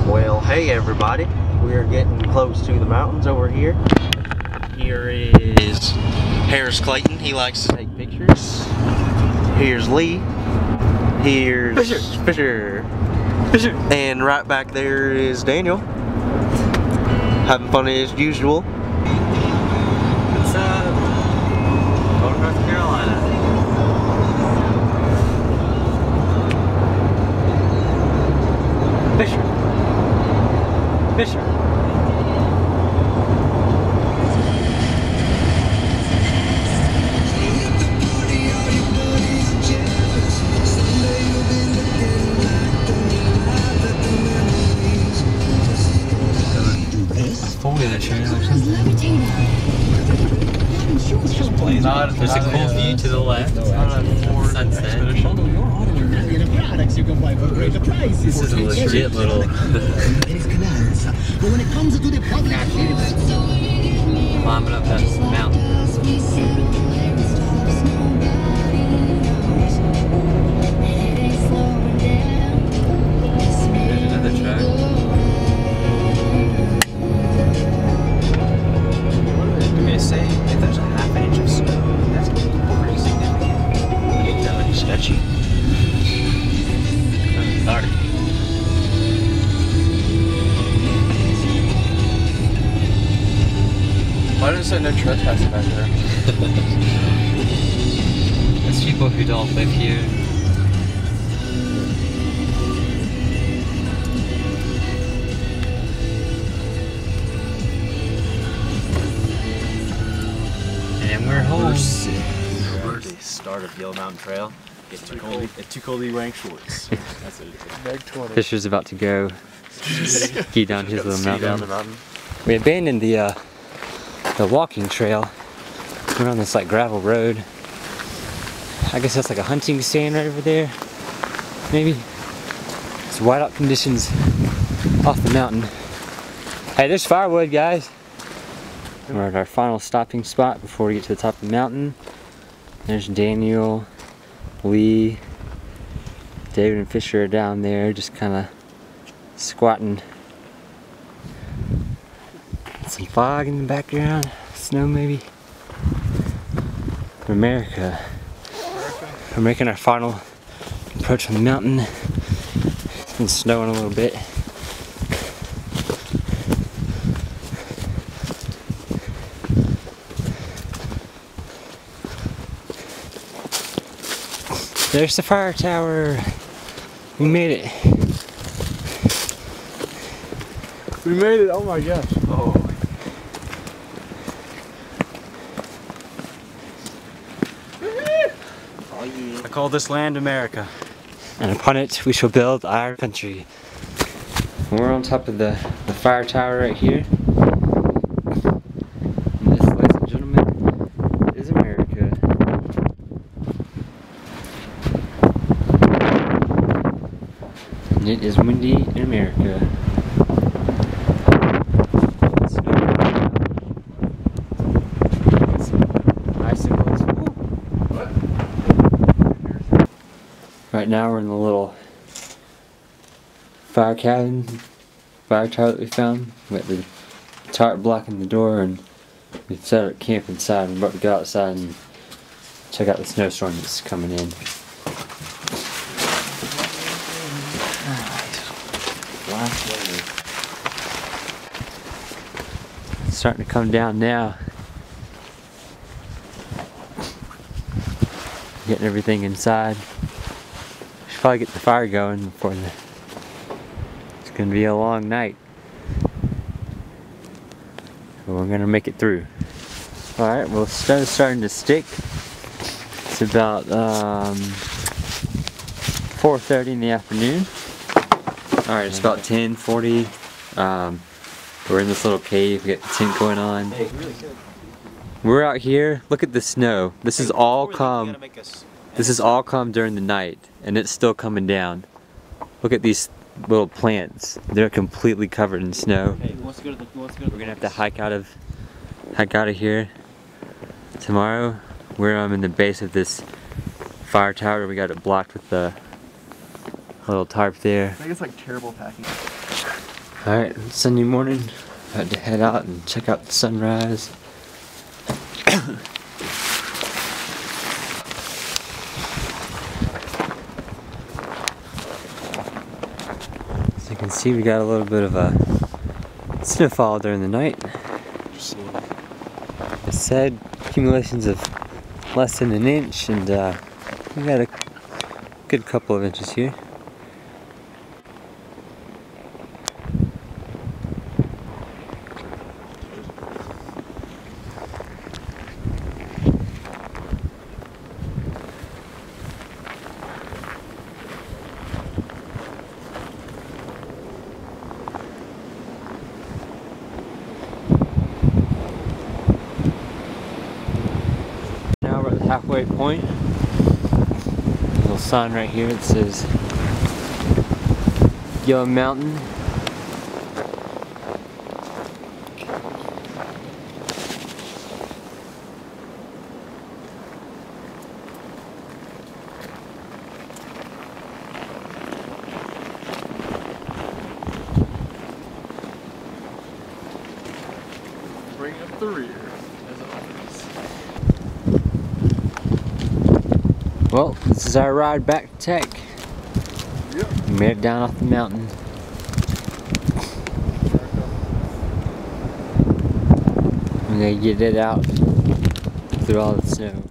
Well, hey everybody, we are getting close to the mountains over here. Here is Clayton, he likes to take pictures. Here's Lee. Here's Fisher. And right back there is Daniel. Having fun as usual. What's up? Going to North Carolina. Fisher. Four-wheeler trail or something. There's a cool view to the left. Sunset. This is a legit little climbing up that mountain. There's another track. Say if there's a half inch of snow, that's pretty significant. Ain't that really sketchy. Dark. Why does it say no trespassing back there? It's people who don't live here. And we're home. We're the start of Yellow Mountain Trail. It's too cold to be wearing shorts. That's it. Fisher's about to go ski down his little Ski down the mountain. mountain. We abandoned the walking trail. We're on this like gravel road. I guess that's like a hunting stand right over there. Maybe. It's whiteout conditions off the mountain. Hey, there's firewood, guys. We're at our final stopping spot before we get to the top of the mountain. There's Daniel, Lee, David and Fisher are down there just kind of squatting. Some fog in the background, snow maybe. America. We're making our final approach on the mountain. It's been snowing a little bit. There's the fire tower. We made it. We made it, oh my gosh. Oh. I call this land America. And upon it we shall build our country. We're on top of the fire tower right here. And this, ladies and gentlemen, is America. And it is windy in America. Right now we're in the little fire tower that we found. We got the tarp blocking the door and we set up camp inside. We're about to go outside and check out the snowstorm that's coming in. It's starting to come down now. Getting everything inside. Should probably get the fire going before it's gonna be a long night. But we're gonna make it through. Alright, well, snow's starting to stick. It's about 4:30 in the afternoon. Alright, it's about 10:40. We're in this little cave, we got the tent going on. We're out here, look at the snow. This is all calm. This is all calm during the night, and it's still coming down. Look at these little plants. They're completely covered in snow. We're gonna have to hike out of here. Tomorrow, we're in the base of this fire tower. We got it blocked with the little tarp there. I think it's like terrible packing. Alright, Sunday morning, about to head out and check out the sunrise. As you can see, we got a little bit of a snowfall during the night. It said accumulations of less than an inch, and we got a good couple of inches here. Now we're at the halfway point. There's a little sign right here that says Yellow Mountain. Bring up the rear, as always. Well, this is our ride back to Tech. Yep. We made it down off the mountain. I'm gonna get it out through all the snow.